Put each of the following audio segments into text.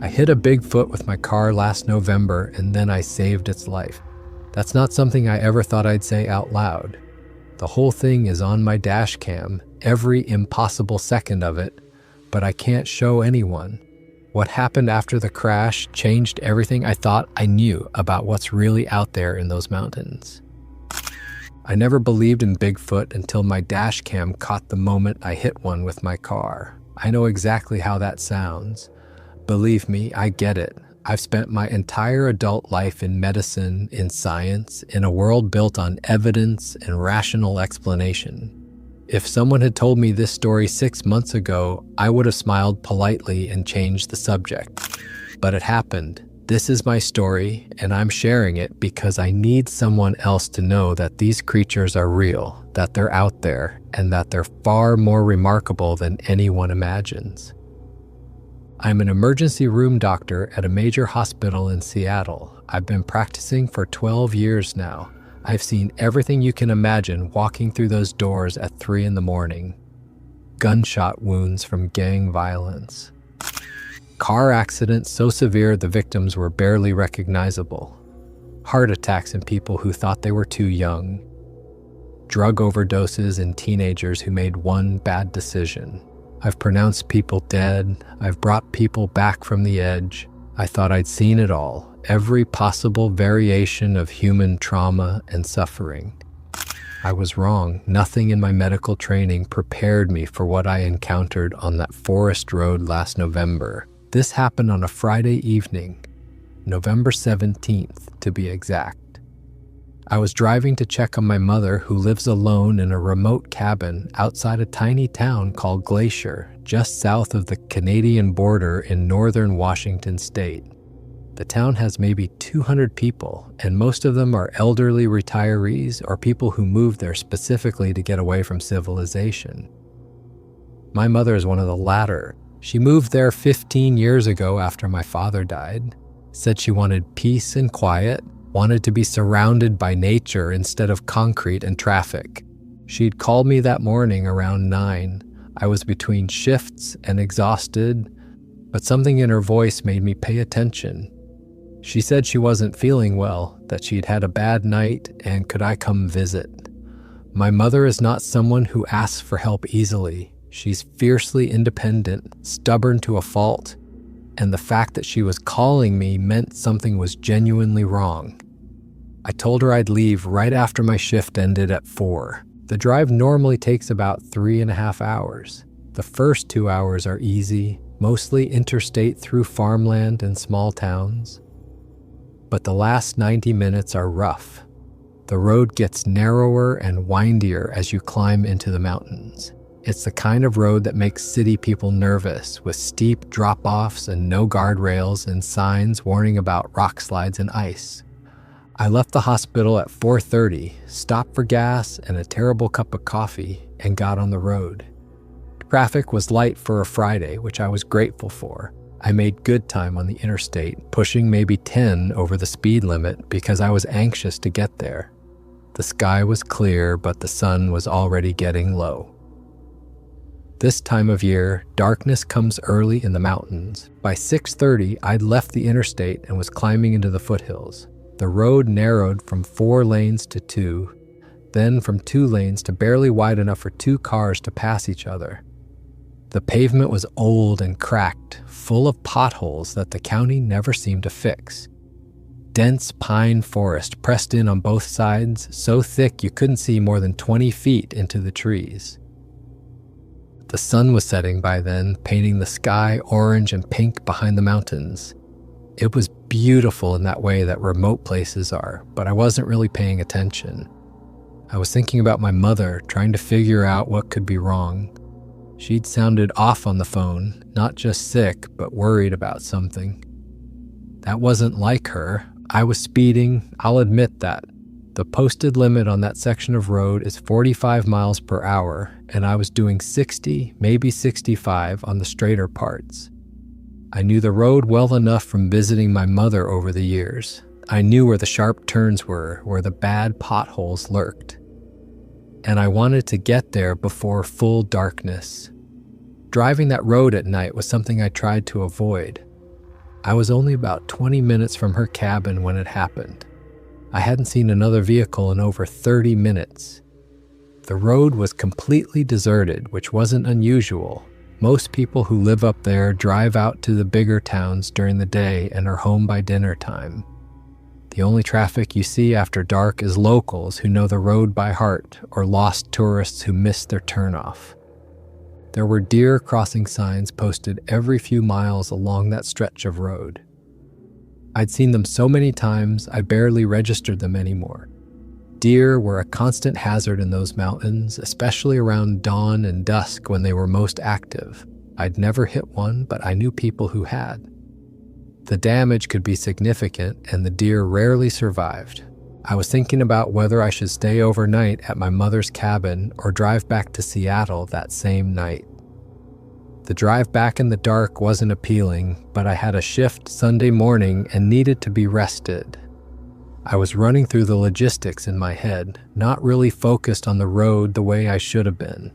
I hit a Bigfoot with my car last November and then I saved its life. That's not something I ever thought I'd say out loud. The whole thing is on my dash cam, every impossible second of it, but I can't show anyone. What happened after the crash changed everything I thought I knew about what's really out there in those mountains. I never believed in Bigfoot until my dash cam caught the moment I hit one with my car. I know exactly how that sounds. Believe me, I get it. I've spent my entire adult life in medicine, in science, in a world built on evidence and rational explanation. If someone had told me this story 6 months ago, I would have smiled politely and changed the subject. But it happened. This is my story, and I'm sharing it because I need someone else to know that these creatures are real, that they're out there, and that they're far more remarkable than anyone imagines. I'm an emergency room doctor at a major hospital in Seattle. I've been practicing for 12 years now. I've seen everything you can imagine walking through those doors at 3 a.m. Gunshot wounds from gang violence. Car accidents so severe the victims were barely recognizable. Heart attacks in people who thought they were too young. Drug overdoses in teenagers who made one bad decision. I've pronounced people dead. I've brought people back from the edge. I thought I'd seen it all, every possible variation of human trauma and suffering. I was wrong. Nothing in my medical training prepared me for what I encountered on that forest road last November. This happened on a Friday evening, November 17th to be exact. I was driving to check on my mother, who lives alone in a remote cabin outside a tiny town called Glacier, just south of the Canadian border in northern Washington state. The town has maybe 200 people, and most of them are elderly retirees or people who moved there specifically to get away from civilization. My mother is one of the latter. She moved there 15 years ago after my father died, said she wanted peace and quiet, wanted to be surrounded by nature instead of concrete and traffic. She'd called me that morning around 9. I was between shifts and exhausted, but something in her voice made me pay attention. She said she wasn't feeling well, that she'd had a bad night, and could I come visit? My mother is not someone who asks for help easily. She's fiercely independent, stubborn to a fault, and the fact that she was calling me meant something was genuinely wrong. I told her I'd leave right after my shift ended at 4. The drive normally takes about 3.5 hours. The first 2 hours are easy, mostly interstate through farmland and small towns. But the last 90 minutes are rough. The road gets narrower and windier as you climb into the mountains. It's the kind of road that makes city people nervous, with steep drop-offs and no guardrails and signs warning about rock slides and ice. I left the hospital at 4:30, stopped for gas and a terrible cup of coffee, and got on the road. Traffic was light for a Friday, which I was grateful for. I made good time on the interstate, pushing maybe 10 over the speed limit because I was anxious to get there. The sky was clear, but the sun was already getting low. This time of year, darkness comes early in the mountains. By 6:30, I'd left the interstate and was climbing into the foothills. The road narrowed from 4 lanes to 2, then from 2 lanes to barely wide enough for 2 cars to pass each other. The pavement was old and cracked, full of potholes that the county never seemed to fix. Dense pine forest pressed in on both sides, so thick you couldn't see more than 20 feet into the trees. The sun was setting by then, painting the sky orange and pink behind the mountains. It was beautiful in that way that remote places are, but I wasn't really paying attention. I was thinking about my mother, trying to figure out what could be wrong. She'd sounded off on the phone, not just sick, but worried about something. That wasn't like her. I was speeding, I'll admit that. The posted limit on that section of road is 45 miles per hour, and I was doing 60, maybe 65 on the straighter parts. I knew the road well enough from visiting my mother over the years. I knew where the sharp turns were, where the bad potholes lurked. And I wanted to get there before full darkness. Driving that road at night was something I tried to avoid. I was only about 20 minutes from her cabin when it happened. I hadn't seen another vehicle in over 30 minutes. The road was completely deserted, which wasn't unusual. Most people who live up there drive out to the bigger towns during the day and are home by dinner time. The only traffic you see after dark is locals who know the road by heart or lost tourists who missed their turnoff. There were deer crossing signs posted every few miles along that stretch of road. I'd seen them so many times I barely registered them anymore. Deer were a constant hazard in those mountains, especially around dawn and dusk when they were most active. I'd never hit one, but I knew people who had. The damage could be significant, and the deer rarely survived. I was thinking about whether I should stay overnight at my mother's cabin or drive back to Seattle that same night. The drive back in the dark wasn't appealing, but I had a shift Sunday morning and needed to be rested. I was running through the logistics in my head, not really focused on the road the way I should have been.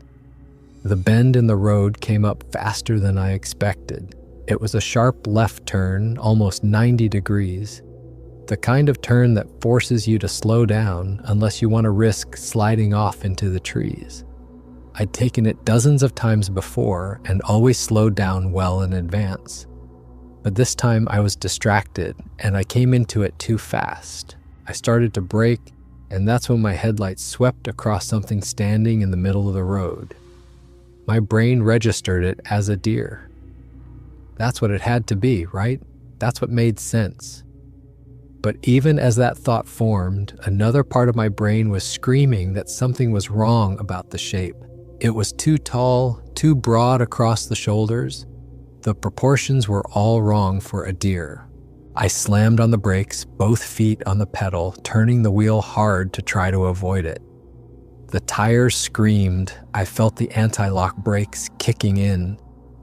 The bend in the road came up faster than I expected. It was a sharp left turn, almost 90 degrees. The kind of turn that forces you to slow down unless you want to risk sliding off into the trees. I'd taken it dozens of times before and always slowed down well in advance. But this time I was distracted and I came into it too fast. I started to brake, and that's when my headlights swept across something standing in the middle of the road. My brain registered it as a deer. That's what it had to be, right? That's what made sense. But even as that thought formed, another part of my brain was screaming that something was wrong about the shape. It was too tall, too broad across the shoulders. The proportions were all wrong for a deer. I slammed on the brakes, both feet on the pedal, turning the wheel hard to try to avoid it. The tires screamed. I felt the anti-lock brakes kicking in,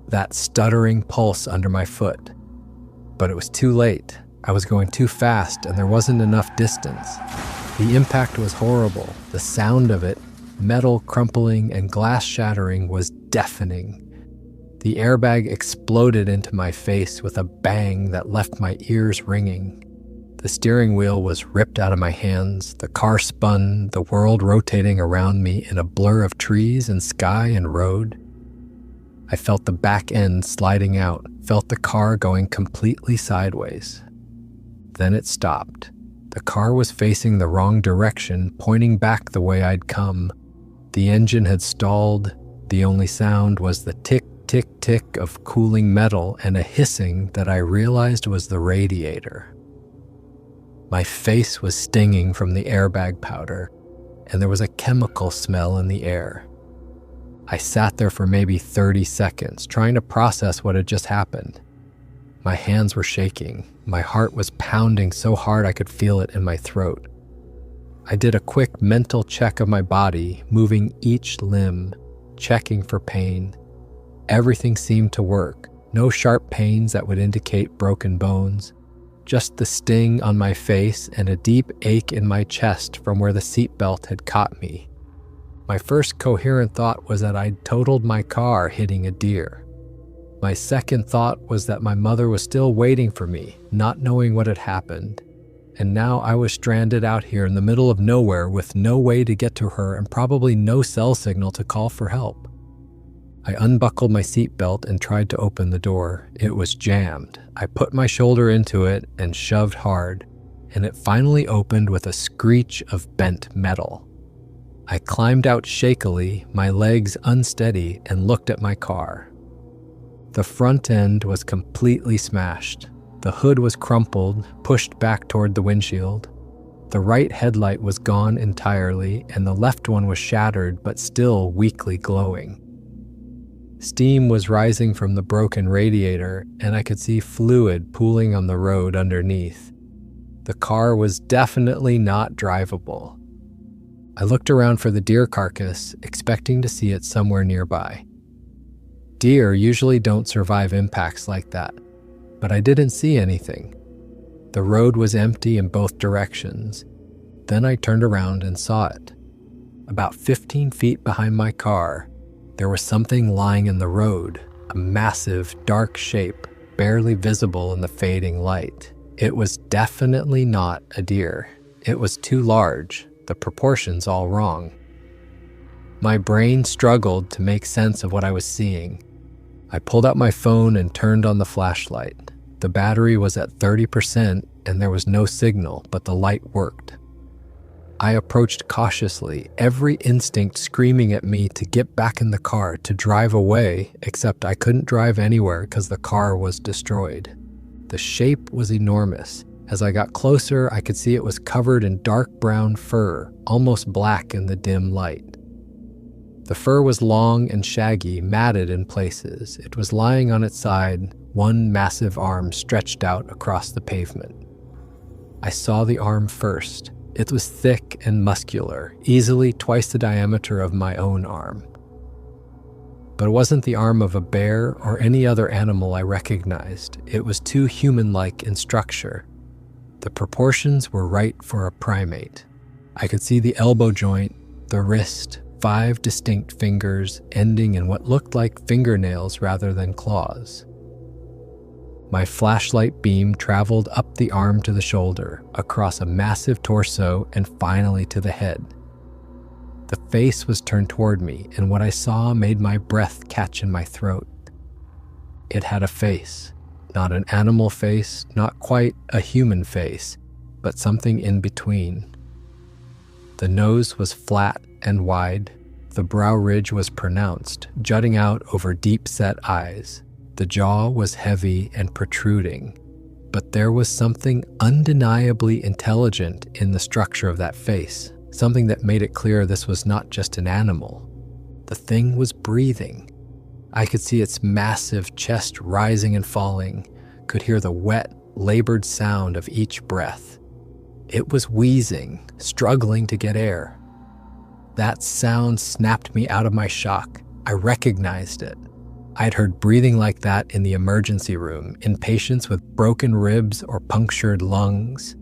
that stuttering pulse under my foot. But it was too late. I was going too fast and there wasn't enough distance. The impact was horrible. The sound of it, metal crumpling and glass shattering, was deafening. The airbag exploded into my face with a bang that left my ears ringing. The steering wheel was ripped out of my hands. The car spun, the world rotating around me in a blur of trees and sky and road. I felt the back end sliding out, felt the car going completely sideways. Then it stopped. The car was facing the wrong direction, pointing back the way I'd come. The engine had stalled. The only sound was the tick, tick, tick of cooling metal and a hissing that I realized was the radiator. My face was stinging from the airbag powder, and there was a chemical smell in the air. I sat there for maybe 30 seconds, trying to process what had just happened. My hands were shaking. My heart was pounding so hard I could feel it in my throat. I did a quick mental check of my body, moving each limb, checking for pain. Everything seemed to work. No sharp pains that would indicate broken bones. Just the sting on my face and a deep ache in my chest from where the seatbelt had caught me. My first coherent thought was that I'd totaled my car hitting a deer. My second thought was that my mother was still waiting for me, not knowing what had happened. And now I was stranded out here in the middle of nowhere with no way to get to her and probably no cell signal to call for help. I unbuckled my seatbelt and tried to open the door. It was jammed. I put my shoulder into it and shoved hard, and it finally opened with a screech of bent metal. I climbed out shakily, my legs unsteady, and looked at my car. The front end was completely smashed. The hood was crumpled, pushed back toward the windshield. The right headlight was gone entirely, and the left one was shattered but still weakly glowing. Steam was rising from the broken radiator, and I could see fluid pooling on the road underneath. The car was definitely not drivable. I looked around for the deer carcass, expecting to see it somewhere nearby. Deer usually don't survive impacts like that, but I didn't see anything. The road was empty in both directions. Then I turned around and saw it. About 15 feet behind my car, there was something lying in the road, a massive, dark shape, barely visible in the fading light. It was definitely not a deer. It was too large, the proportions all wrong. My brain struggled to make sense of what I was seeing. I pulled out my phone and turned on the flashlight. The battery was at 30% and there was no signal, but the light worked. I approached cautiously, every instinct screaming at me to get back in the car, to drive away, except I couldn't drive anywhere because the car was destroyed. The shape was enormous. As I got closer, I could see it was covered in dark brown fur, almost black in the dim light. The fur was long and shaggy, matted in places. It was lying on its side, one massive arm stretched out across the pavement. I saw the arm first. It was thick and muscular, easily twice the diameter of my own arm. But it wasn't the arm of a bear or any other animal I recognized. It was too human-like in structure. The proportions were right for a primate. I could see the elbow joint, the wrist, 5 distinct fingers ending in what looked like fingernails rather than claws. My flashlight beam traveled up the arm to the shoulder, across a massive torso, and finally to the head. The face was turned toward me, and what I saw made my breath catch in my throat. It had a face, not an animal face, not quite a human face, but something in between. The nose was flat and wide. The brow ridge was pronounced, jutting out over deep-set eyes. The jaw was heavy and protruding, but there was something undeniably intelligent in the structure of that face. Something that made it clear this was not just an animal. The thing was breathing. I could see its massive chest rising and falling, could hear the wet, labored sound of each breath. It was wheezing, struggling to get air. That sound snapped me out of my shock. I recognized it. I'd heard breathing like that in the emergency room, in patients with broken ribs or punctured lungs.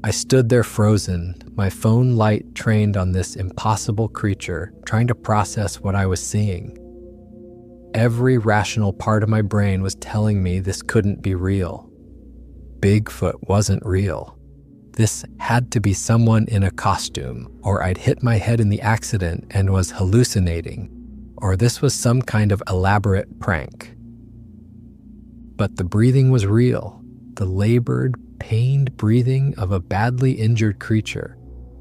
I stood there frozen, my phone light trained on this impossible creature, trying to process what I was seeing. Every rational part of my brain was telling me this couldn't be real. Bigfoot wasn't real. This had to be someone in a costume, or I'd hit my head in the accident and was hallucinating, or this was some kind of elaborate prank. But the breathing was real, the labored, pained breathing of a badly injured creature,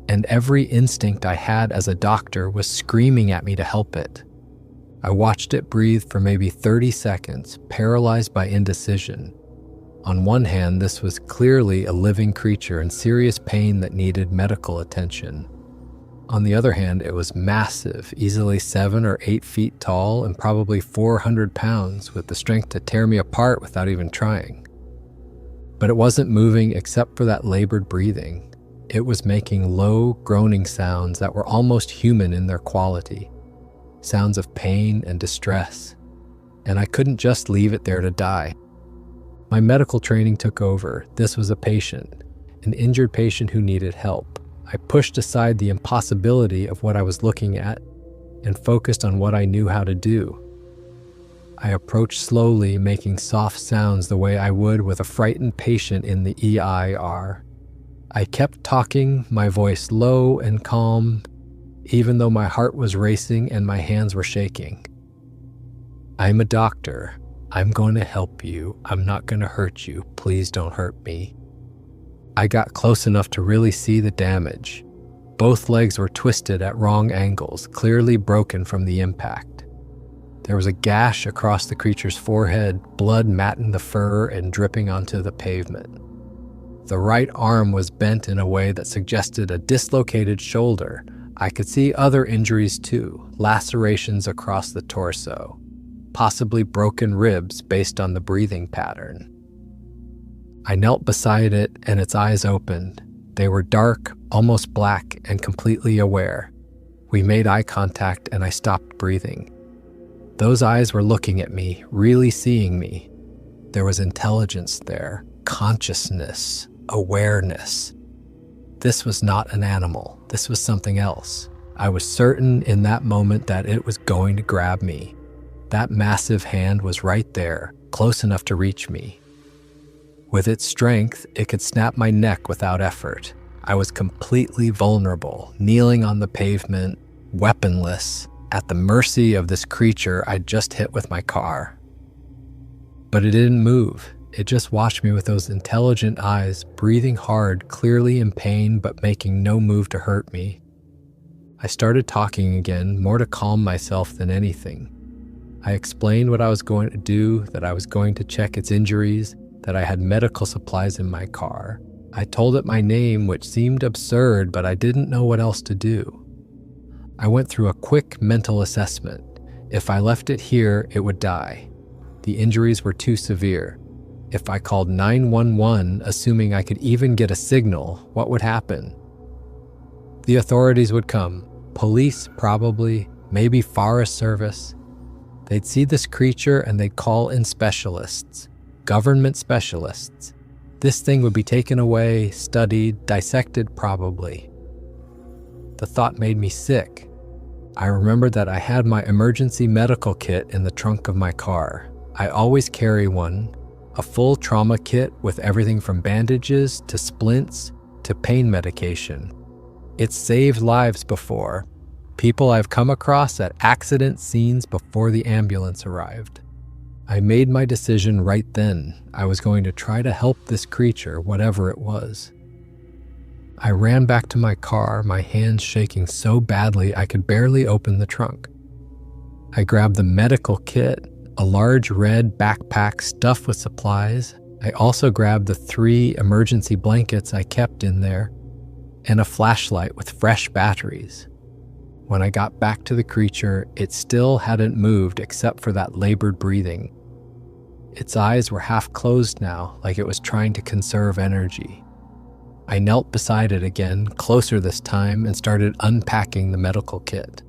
and every instinct I had as a doctor was screaming at me to help it. I watched it breathe for maybe 30 seconds, paralyzed by indecision. On one hand, this was clearly a living creature in serious pain that needed medical attention. On the other hand, it was massive, easily 7 or 8 feet tall and probably 400 pounds, with the strength to tear me apart without even trying. But it wasn't moving except for that labored breathing. It was making low, groaning sounds that were almost human in their quality. Sounds of pain and distress. And I couldn't just leave it there to die. My medical training took over. This was a patient, an injured patient who needed help. I pushed aside the impossibility of what I was looking at and focused on what I knew how to do. I approached slowly, making soft sounds the way I would with a frightened patient in the EIR. I kept talking, my voice low and calm, even though my heart was racing and my hands were shaking. I'm a doctor. I'm going to help you. I'm not going to hurt you. Please don't hurt me. I got close enough to really see the damage. Both legs were twisted at wrong angles, clearly broken from the impact. There was a gash across the creature's forehead, blood matting the fur and dripping onto the pavement. The right arm was bent in a way that suggested a dislocated shoulder. I could see other injuries too, lacerations across the torso, possibly broken ribs based on the breathing pattern. I knelt beside it and its eyes opened. They were dark, almost black, and completely aware. We made eye contact and I stopped breathing. Those eyes were looking at me, really seeing me. There was intelligence there, consciousness, awareness. This was not an animal. This was something else. I was certain in that moment that it was going to grab me. That massive hand was right there, close enough to reach me. With its strength, it could snap my neck without effort. I was completely vulnerable, kneeling on the pavement, weaponless, at the mercy of this creature I'd just hit with my car. But it didn't move. It just watched me with those intelligent eyes, breathing hard, clearly in pain, but making no move to hurt me. I started talking again, more to calm myself than anything. I explained what I was going to do, that I was going to check its injuries, that I had medical supplies in my car. I told it my name, which seemed absurd, but I didn't know what else to do. I went through a quick mental assessment. If I left it here, it would die. The injuries were too severe. If I called 911, assuming I could even get a signal, what would happen? The authorities would come. Police, probably, maybe Forest Service. They'd see this creature and they'd call in specialists, government specialists. This thing would be taken away, studied, dissected probably. The thought made me sick. I remembered that I had my emergency medical kit in the trunk of my car. I always carry one, a full trauma kit with everything from bandages to splints to pain medication. It's saved lives before. People I've come across at accident scenes before the ambulance arrived. I made my decision right then. I was going to try to help this creature, whatever it was. I ran back to my car, my hands shaking so badly I could barely open the trunk. I grabbed the medical kit, a large red backpack stuffed with supplies. I also grabbed the 3 emergency blankets I kept in there, and a flashlight with fresh batteries. When I got back to the creature, it still hadn't moved except for that labored breathing. Its eyes were half closed now, like it was trying to conserve energy. I knelt beside it again, closer this time, and started unpacking the medical kit.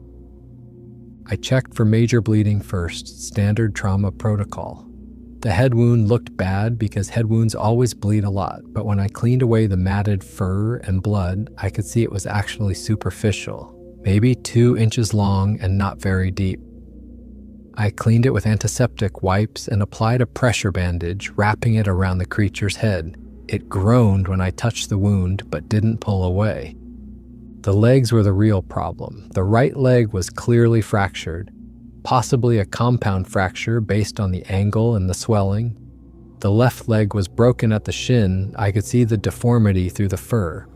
I checked for major bleeding first, standard trauma protocol. The head wound looked bad because head wounds always bleed a lot, but when I cleaned away the matted fur and blood, I could see it was actually superficial. Maybe 2 inches long and not very deep. I cleaned it with antiseptic wipes and applied a pressure bandage, wrapping it around the creature's head. It groaned when I touched the wound, but didn't pull away. The legs were the real problem. The right leg was clearly fractured, possibly a compound fracture based on the angle and the swelling. The left leg was broken at the shin. I could see the deformity through the fur.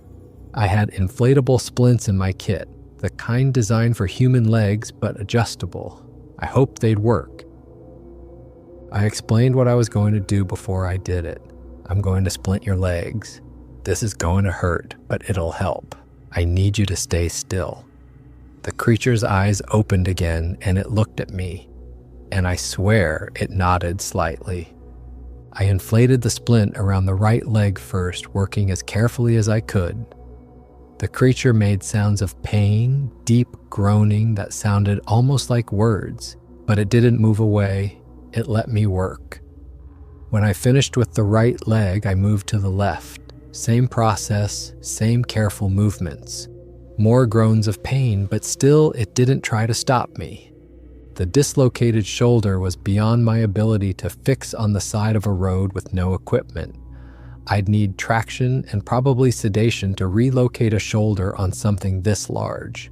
I had inflatable splints in my kit, the kind designed for human legs but adjustable. I hoped they'd work. I explained what I was going to do before I did it. I'm going to splint your legs. This is going to hurt, but it'll help. I need you to stay still. The creature's eyes opened again and it looked at me, and I swear it nodded slightly. I inflated the splint around the right leg first, working as carefully as I could. The creature made sounds of pain, deep groaning that sounded almost like words, but it didn't move away. It let me work. When I finished with the right leg, I moved to the left. Same process, same careful movements. More groans of pain, but still it didn't try to stop me. The dislocated shoulder was beyond my ability to fix on the side of a road with no equipment. I'd need traction and probably sedation to relocate a shoulder on something this large.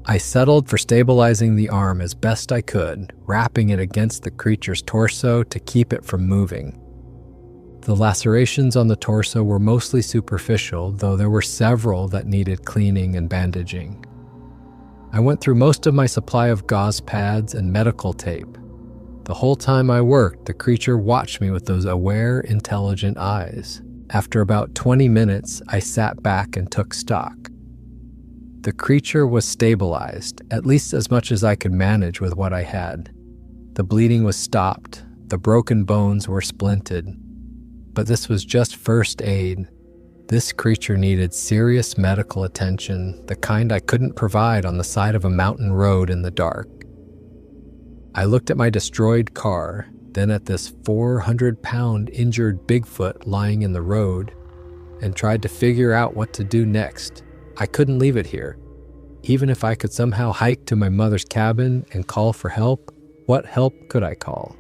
I settled for stabilizing the arm as best I could, wrapping it against the creature's torso to keep it from moving. The lacerations on the torso were mostly superficial, though there were several that needed cleaning and bandaging. I went through most of my supply of gauze pads and medical tape. The whole time I worked, the creature watched me with those aware, intelligent eyes. After about 20 minutes, I sat back and took stock. The creature was stabilized, at least as much as I could manage with what I had. The bleeding was stopped, the broken bones were splinted. But this was just first aid. This creature needed serious medical attention, the kind I couldn't provide on the side of a mountain road in the dark. I looked at my destroyed car, then at this 400-pound injured Bigfoot lying in the road, and tried to figure out what to do next. I couldn't leave it here. Even if I could somehow hike to my mother's cabin and call for help, what help could I call?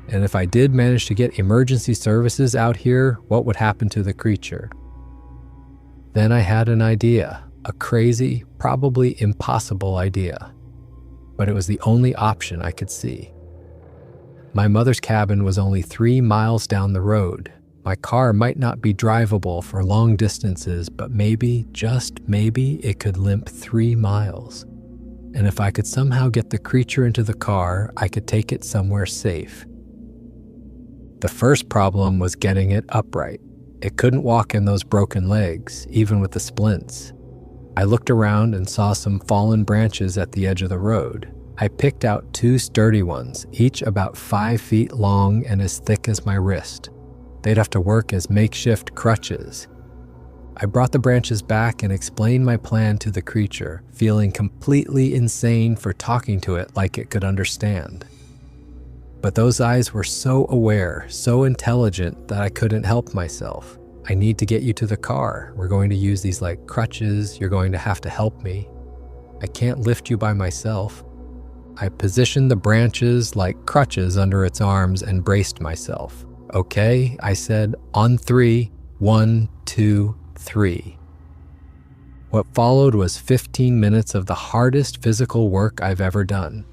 And if I did manage to get emergency services out here, what would happen to the creature? Then I had an idea, a crazy, probably impossible idea. But it was the only option I could see. My mother's cabin was only 3 miles down the road. My car might not be drivable for long distances, but maybe, just maybe, it could limp 3 miles. And if I could somehow get the creature into the car, I could take it somewhere safe. The first problem was getting it upright. It couldn't walk in those broken legs, even with the splints. I looked around and saw some fallen branches at the edge of the road. I picked out 2 sturdy ones, each about 5 feet long and as thick as my wrist. They'd have to work as makeshift crutches. I brought the branches back and explained my plan to the creature, feeling completely insane for talking to it like it could understand. But those eyes were so aware, so intelligent that I couldn't help myself. I need to get you to the car. We're going to use these like crutches. You're going to have to help me. I can't lift you by myself. I positioned the branches like crutches under its arms and braced myself. Okay, I said, on 3, 1, 2, 3. What followed was 15 minutes of the hardest physical work I've ever done.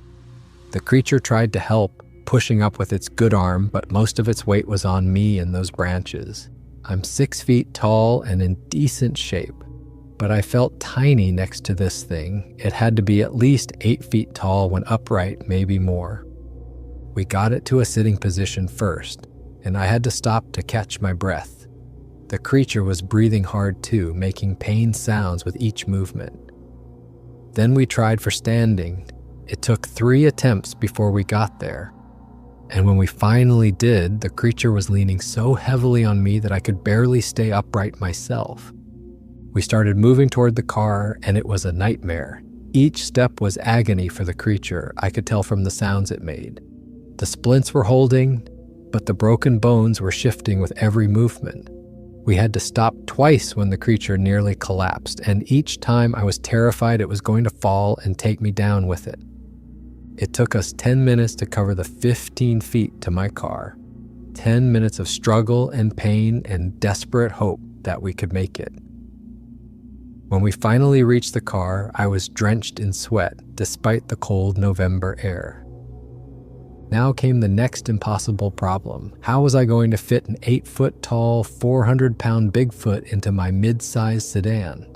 The creature tried to help, pushing up with its good arm, but most of its weight was on me and those branches. I'm 6 feet tall and in decent shape, but I felt tiny next to this thing. It had to be at least 8 feet tall when upright, maybe more. We got it to a sitting position first, and I had to stop to catch my breath. The creature was breathing hard too, making pain sounds with each movement. Then we tried for standing. It took 3 attempts before we got there. And when we finally did, the creature was leaning so heavily on me that I could barely stay upright myself. We started moving toward the car, and it was a nightmare. Each step was agony for the creature. I could tell from the sounds it made. The splints were holding, but the broken bones were shifting with every movement. We had to stop twice when the creature nearly collapsed, and each time I was terrified it was going to fall and take me down with it. It took us 10 minutes to cover the 15 feet to my car. 10 minutes of struggle and pain and desperate hope that we could make it. When we finally reached the car, I was drenched in sweat despite the cold November air. Now came the next impossible problem. How was I going to fit an 8-foot-tall, 400-pound Bigfoot into my mid-sized sedan?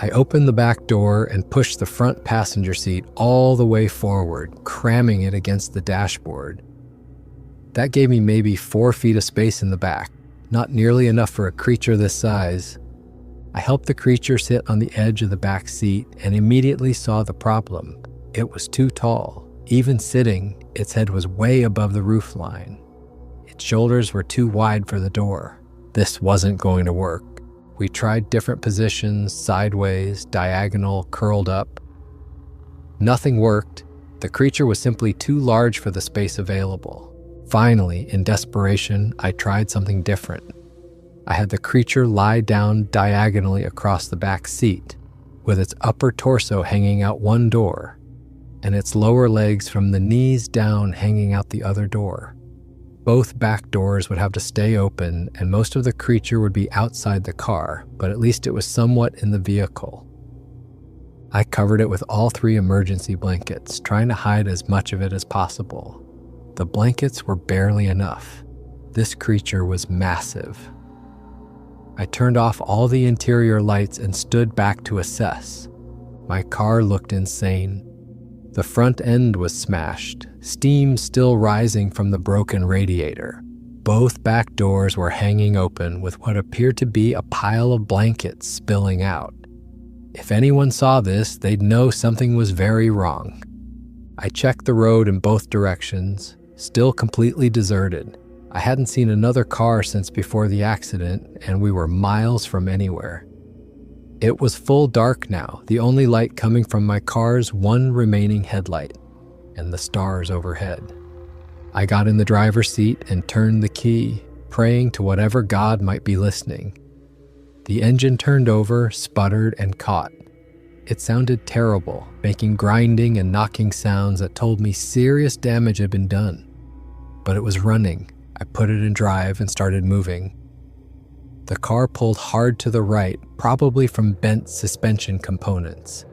I opened the back door and pushed the front passenger seat all the way forward, cramming it against the dashboard. That gave me maybe 4 feet of space in the back, not nearly enough for a creature this size. I helped the creature sit on the edge of the back seat and immediately saw the problem. It was too tall. Even sitting, its head was way above the roofline. Its shoulders were too wide for the door. This wasn't going to work. We tried different positions, sideways, diagonal, curled up. Nothing worked. The creature was simply too large for the space available. Finally, in desperation, I tried something different. I had the creature lie down diagonally across the back seat, with its upper torso hanging out one door, and its lower legs from the knees down hanging out the other door. Both back doors would have to stay open, and most of the creature would be outside the car, but at least it was somewhat in the vehicle. I covered it with all 3 emergency blankets, trying to hide as much of it as possible. The blankets were barely enough. This creature was massive. I turned off all the interior lights and stood back to assess. My car looked insane. The front end was smashed, steam still rising from the broken radiator. Both back doors were hanging open with what appeared to be a pile of blankets spilling out. If anyone saw this, they'd know something was very wrong. I checked the road in both directions, still completely deserted. I hadn't seen another car since before the accident, and we were miles from anywhere. It was full dark now, the only light coming from my car's one remaining headlight, and the stars overhead. I got in the driver's seat and turned the key, praying to whatever God might be listening. The engine turned over, sputtered, and caught. It sounded terrible, making grinding and knocking sounds that told me serious damage had been done. but it was running. I put it in drive and started moving. The car pulled hard to the right, probably from bent suspension components.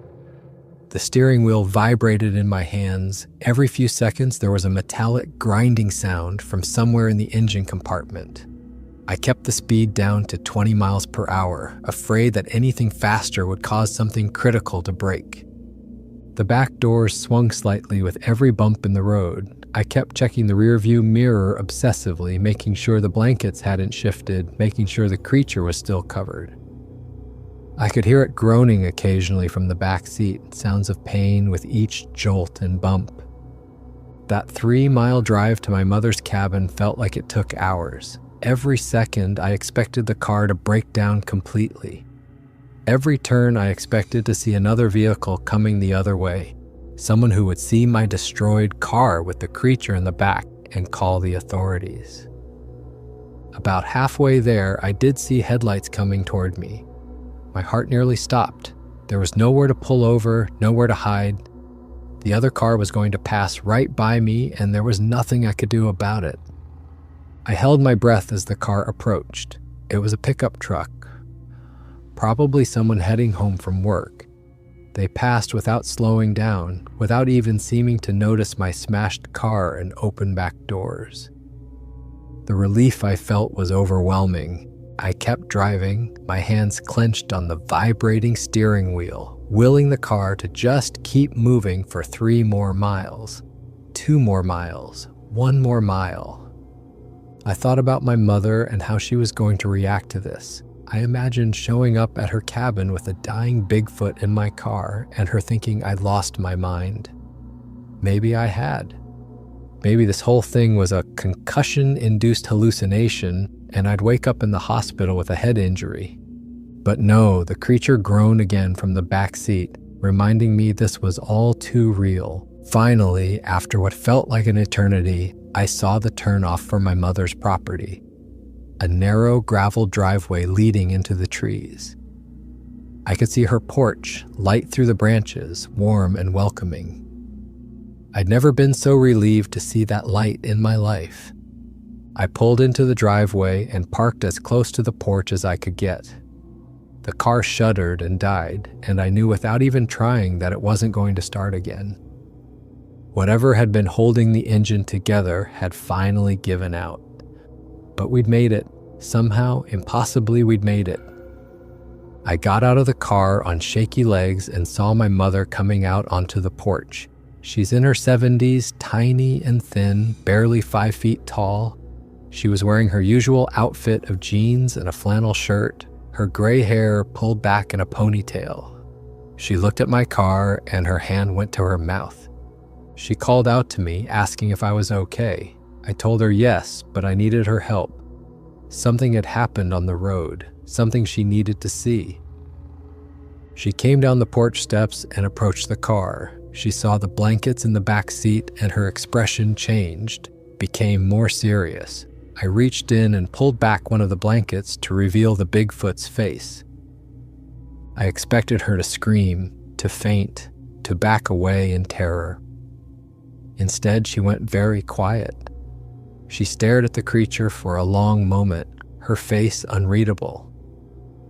The steering wheel vibrated in my hands. Every few seconds, there was a metallic grinding sound from somewhere in the engine compartment. I kept the speed down to 20 miles per hour, afraid that anything faster would cause something critical to break. The back doors swung slightly with every bump in the road. I kept checking the rearview mirror obsessively, making sure the blankets hadn't shifted, making sure the creature was still covered. I could hear it groaning occasionally from the back seat, sounds of pain with each jolt and bump. That 3-mile drive to my mother's cabin felt like it took hours. Every second, I expected the car to break down completely. Every turn, I expected to see another vehicle coming the other way, someone who would see my destroyed car with the creature in the back and call the authorities. About halfway there, I did see headlights coming toward me. My heart nearly stopped. There was nowhere to pull over, nowhere to hide. The other car was going to pass right by me, and there was nothing I could do about it. I held my breath as the car approached. It was a pickup truck, probably someone heading home from work. They passed without slowing down, without even seeming to notice my smashed car and open back doors. The relief I felt was overwhelming. I kept driving, my hands clenched on the vibrating steering wheel, willing the car to just keep moving for 3 more miles, 2 more miles, 1 more mile. I thought about my mother and how she was going to react to this. I imagined showing up at her cabin with a dying Bigfoot in my car and her thinking I'd lost my mind. Maybe I had. Maybe this whole thing was a concussion-induced hallucination and I'd wake up in the hospital with a head injury. But no, the creature groaned again from the back seat, reminding me this was all too real. Finally, after what felt like an eternity, I saw the turnoff for my mother's property. A narrow gravel driveway leading into the trees. I could see her porch, light through the branches, warm and welcoming. I'd never been so relieved to see that light in my life. I pulled into the driveway and parked as close to the porch as I could get. The car shuddered and died, and I knew without even trying that it wasn't going to start again. Whatever had been holding the engine together had finally given out. But we'd made it. Somehow, impossibly, we'd made it. I got out of the car on shaky legs and saw my mother coming out onto the porch. She's in her 70s, tiny and thin, barely 5 feet tall. She was wearing her usual outfit of jeans and a flannel shirt, her gray hair pulled back in a ponytail. She looked at my car and her hand went to her mouth. She called out to me, asking if I was okay. I told her yes, but I needed her help. Something had happened on the road, something she needed to see. She came down the porch steps and approached the car. She saw the blankets in the back seat and her expression changed, became more serious. I reached in and pulled back one of the blankets to reveal the Bigfoot's face. I expected her to scream, to faint, to back away in terror. Instead, she went very quiet. She stared at the creature for a long moment, her face unreadable.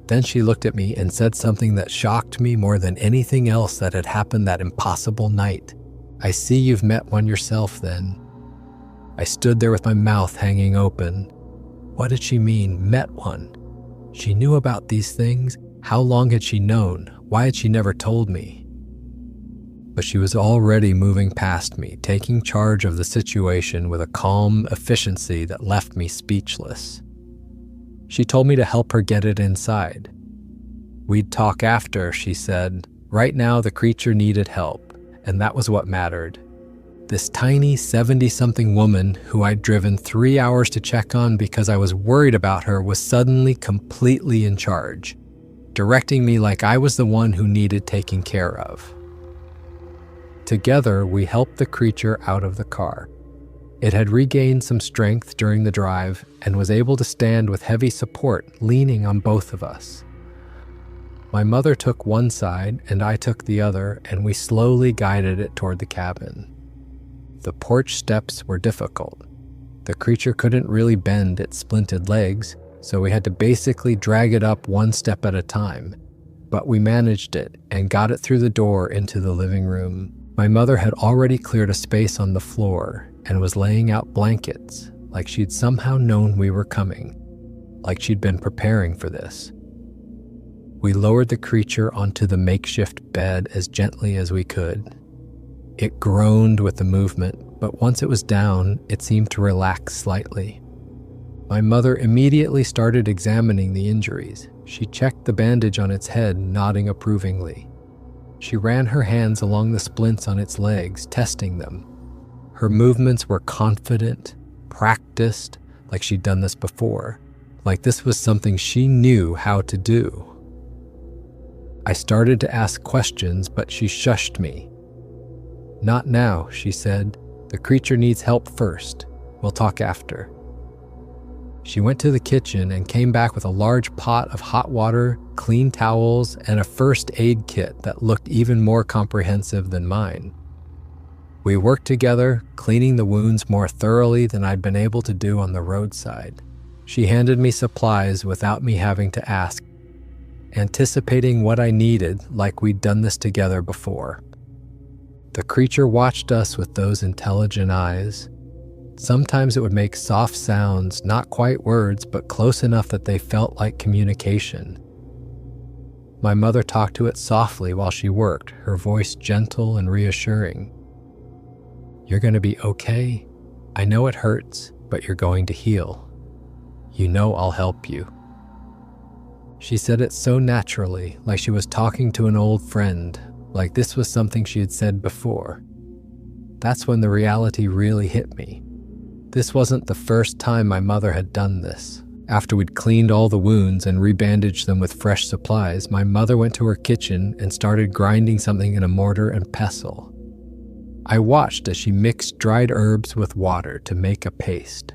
Then she looked at me and said something that shocked me more than anything else that had happened that impossible night. "I see you've met one yourself then." I stood there with my mouth hanging open. What did she mean, met one? She knew about these things. How long had she known? Why had she never told me? But she was already moving past me, taking charge of the situation with a calm efficiency that left me speechless. She told me to help her get it inside. We'd talk after, she said. Right now, the creature needed help, and that was what mattered. This tiny 70-something woman who I'd driven 3 hours to check on because I was worried about her was suddenly completely in charge, directing me like I was the one who needed taking care of. Together, we helped the creature out of the car. It had regained some strength during the drive and was able to stand with heavy support, leaning on both of us. My mother took one side and I took the other, and we slowly guided it toward the cabin. The porch steps were difficult. The creature couldn't really bend its splinted legs, so we had to basically drag it up one step at a time. But we managed it and got it through the door into the living room. My mother had already cleared a space on the floor and was laying out blankets, like she'd somehow known we were coming, like she'd been preparing for this. We lowered the creature onto the makeshift bed as gently as we could. It groaned with the movement, but once it was down, it seemed to relax slightly. My mother immediately started examining the injuries. She checked the bandage on its head, nodding approvingly. She ran her hands along the splints on its legs, testing them. Her movements were confident, practiced, like she'd done this before, like this was something she knew how to do. I started to ask questions, but she shushed me. "Not now," she said. "The creature needs help first. We'll talk after." She went to the kitchen and came back with a large pot of hot water, clean towels, and a first aid kit that looked even more comprehensive than mine. We worked together, cleaning the wounds more thoroughly than I'd been able to do on the roadside. She handed me supplies without me having to ask, anticipating what I needed like we'd done this together before. The creature watched us with those intelligent eyes. Sometimes it would make soft sounds, not quite words, but close enough that they felt like communication. My mother talked to it softly while she worked, her voice gentle and reassuring. "You're going to be okay. I know it hurts, but you're going to heal. You know I'll help you." She said it so naturally, like she was talking to an old friend, like this was something she had said before. That's when the reality really hit me. This wasn't the first time my mother had done this. After we'd cleaned all the wounds and rebandaged them with fresh supplies, my mother went to her kitchen and started grinding something in a mortar and pestle. I watched as she mixed dried herbs with water to make a paste.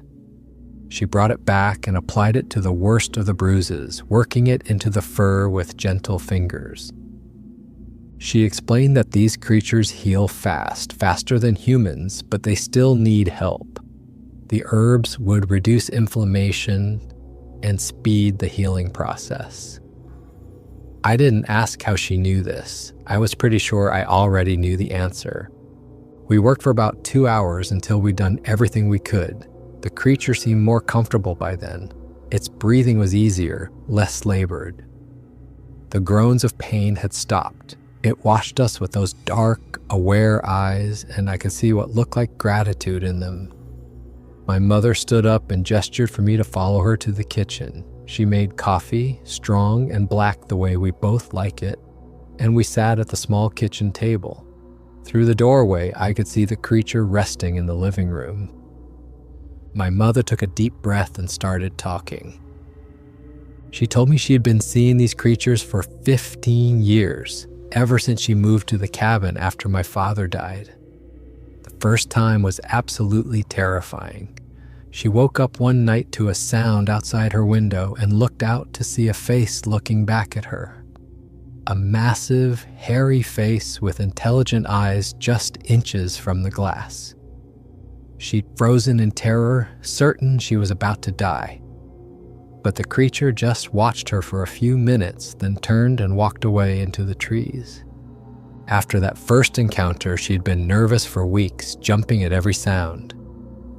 She brought it back and applied it to the worst of the bruises, working it into the fur with gentle fingers. She explained that these creatures heal fast, faster than humans, but they still need help. The herbs would reduce inflammation and speed the healing process. I didn't ask how she knew this. I was pretty sure I already knew the answer. We worked for about 2 hours until we'd done everything we could. The creature seemed more comfortable by then. Its breathing was easier, less labored. The groans of pain had stopped. It watched us with those dark, aware eyes, and I could see what looked like gratitude in them. My mother stood up and gestured for me to follow her to the kitchen. She made coffee, strong and black the way we both like it, and we sat at the small kitchen table. Through the doorway, I could see the creature resting in the living room. My mother took a deep breath and started talking. She told me she had been seeing these creatures for 15 years, ever since she moved to the cabin after my father died. The first time was absolutely terrifying. She woke up one night to a sound outside her window and looked out to see a face looking back at her. A massive, hairy face with intelligent eyes just inches from the glass. She'd frozen in terror, certain she was about to die. But the creature just watched her for a few minutes, then turned and walked away into the trees. After that first encounter, she'd been nervous for weeks, jumping at every sound.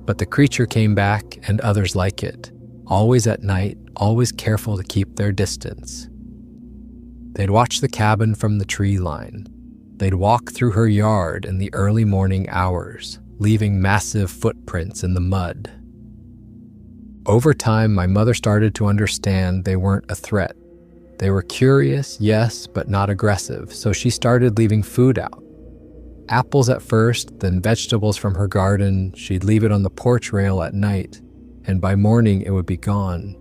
But the creature came back, and others like it, always at night, always careful to keep their distance. They'd watch the cabin from the tree line. They'd walk through her yard in the early morning hours, leaving massive footprints in the mud. Over time, my mother started to understand they weren't a threat. They were curious, yes, but not aggressive, so she started leaving food out. Apples at first, then vegetables from her garden. She'd leave it on the porch rail at night, and by morning it would be gone.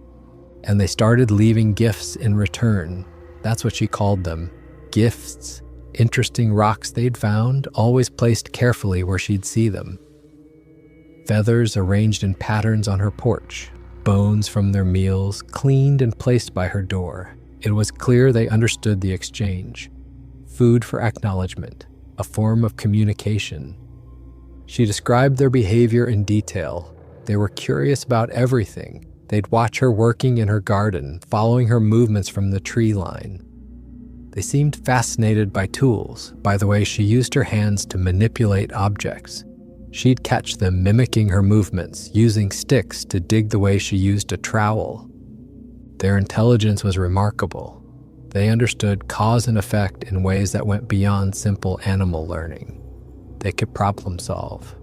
And they started leaving gifts in return. That's what she called them, gifts. Interesting rocks they'd found, always placed carefully where she'd see them. Feathers arranged in patterns on her porch, bones from their meals, cleaned and placed by her door. It was clear they understood the exchange. Food for acknowledgement, a form of communication. She described their behavior in detail. They were curious about everything. They'd watch her working in her garden, following her movements from the tree line. They seemed fascinated by tools, by the way she used her hands to manipulate objects. She'd catch them mimicking her movements, using sticks to dig the way she used a trowel. Their intelligence was remarkable. They understood cause and effect in ways that went beyond simple animal learning. They could problem solve.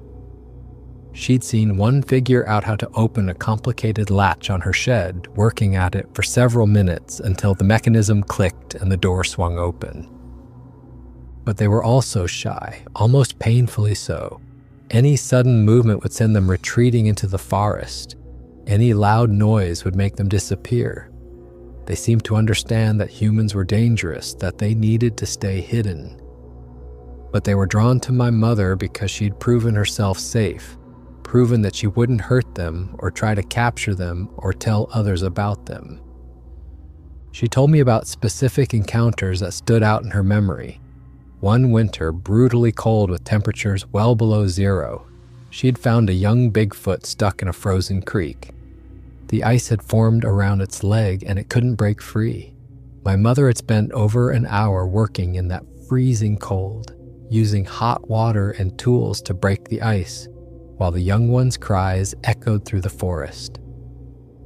She'd seen one figure out how to open a complicated latch on her shed, working at it for several minutes until the mechanism clicked and the door swung open. But they were also shy, almost painfully so. Any sudden movement would send them retreating into the forest. Any loud noise would make them disappear. They seemed to understand that humans were dangerous, that they needed to stay hidden. But they were drawn to my mother because she'd proven herself safe, proven that she wouldn't hurt them or try to capture them or tell others about them. She told me about specific encounters that stood out in her memory. One winter, brutally cold with temperatures well below zero, she'd found a young Bigfoot stuck in a frozen creek. The ice had formed around its leg and it couldn't break free. My mother had spent over an hour working in that freezing cold, using hot water and tools to break the ice, while the young one's cries echoed through the forest.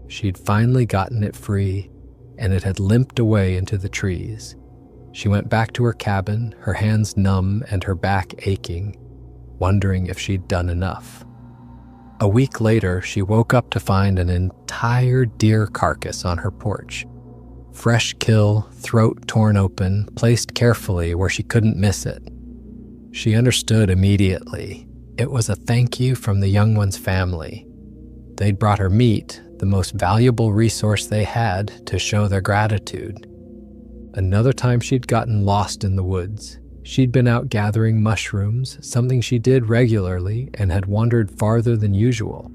She'd finally gotten it free, and it had limped away into the trees. She went back to her cabin, her hands numb and her back aching, wondering if she'd done enough. A week later, she woke up to find an entire deer carcass on her porch. Fresh kill, throat torn open, placed carefully where she couldn't miss it. She understood immediately. It was a thank you from the young one's family. They'd brought her meat, the most valuable resource they had, to show their gratitude. Another time she'd gotten lost in the woods. She'd been out gathering mushrooms, something she did regularly, and had wandered farther than usual.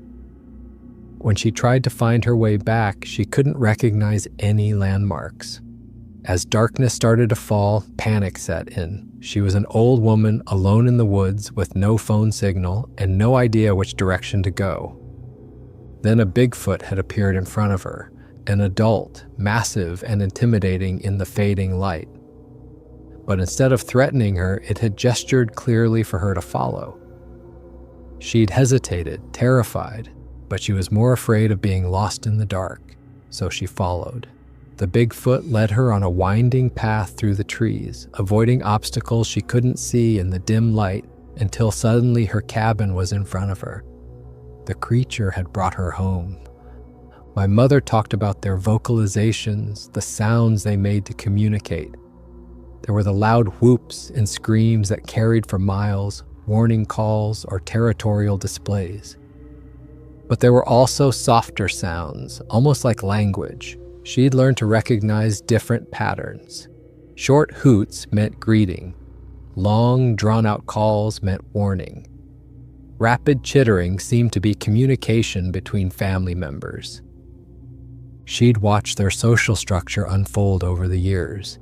When she tried to find her way back, she couldn't recognize any landmarks. As darkness started to fall, panic set in. She was an old woman alone in the woods with no phone signal and no idea which direction to go. Then a Bigfoot had appeared in front of her, an adult, massive and intimidating in the fading light. But instead of threatening her, it had gestured clearly for her to follow. She'd hesitated, terrified, but she was more afraid of being lost in the dark, so she followed. The Bigfoot led her on a winding path through the trees, avoiding obstacles she couldn't see in the dim light until suddenly her cabin was in front of her. The creature had brought her home. My mother talked about their vocalizations, the sounds they made to communicate. There were the loud whoops and screams that carried for miles, warning calls or territorial displays. But there were also softer sounds, almost like language. She'd learned to recognize different patterns. Short hoots meant greeting. Long, drawn-out calls meant warning. Rapid chittering seemed to be communication between family members. She'd watched their social structure unfold over the years.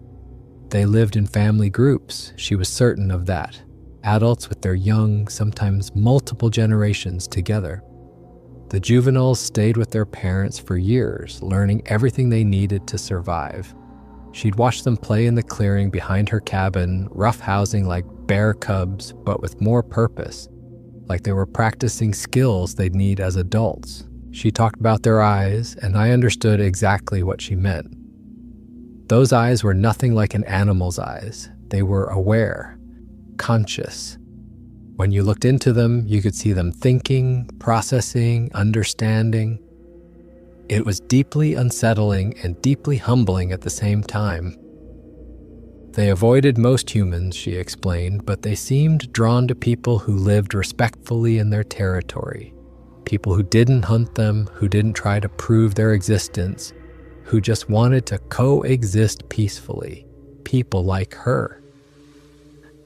They lived in family groups, she was certain of that. Adults with their young, sometimes multiple generations together. The juveniles stayed with their parents for years, learning everything they needed to survive. She'd watch them play in the clearing behind her cabin, roughhousing like bear cubs, but with more purpose, like they were practicing skills they'd need as adults. She talked about their eyes, and I understood exactly what she meant. Those eyes were nothing like an animal's eyes. They were aware, conscious. When you looked into them, you could see them thinking, processing, understanding. It was deeply unsettling and deeply humbling at the same time. They avoided most humans, she explained, but they seemed drawn to people who lived respectfully in their territory. People who didn't hunt them, who didn't try to prove their existence, who just wanted to coexist peacefully. People like her.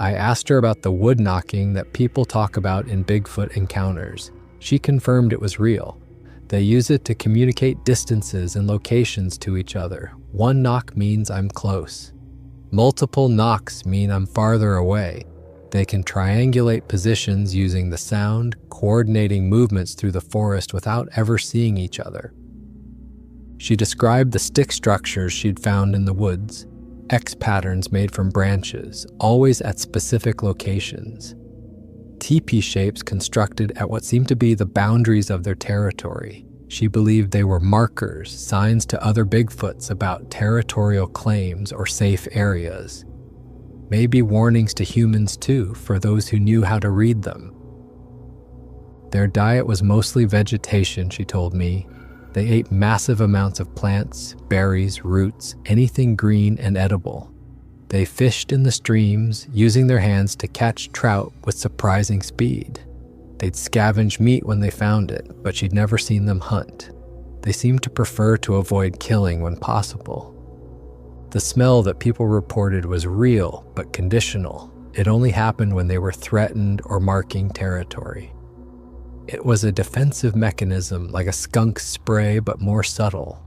I asked her about the wood knocking that people talk about in Bigfoot encounters. She confirmed it was real. They use it to communicate distances and locations to each other. One knock means I'm close. Multiple knocks mean I'm farther away. They can triangulate positions using the sound, coordinating movements through the forest without ever seeing each other. She described the stick structures she'd found in the woods, X patterns made from branches, always at specific locations. Teepee shapes constructed at what seemed to be the boundaries of their territory. She believed they were markers, signs to other Bigfoots about territorial claims or safe areas. Maybe warnings to humans too, for those who knew how to read them. Their diet was mostly vegetation, she told me. They ate massive amounts of plants, berries, roots, anything green and edible. They fished in the streams, using their hands to catch trout with surprising speed. They'd scavenge meat when they found it, but she'd never seen them hunt. They seemed to prefer to avoid killing when possible. The smell that people reported was real, but conditional. It only happened when they were threatened or marking territory. It was a defensive mechanism, like a skunk spray, but more subtle.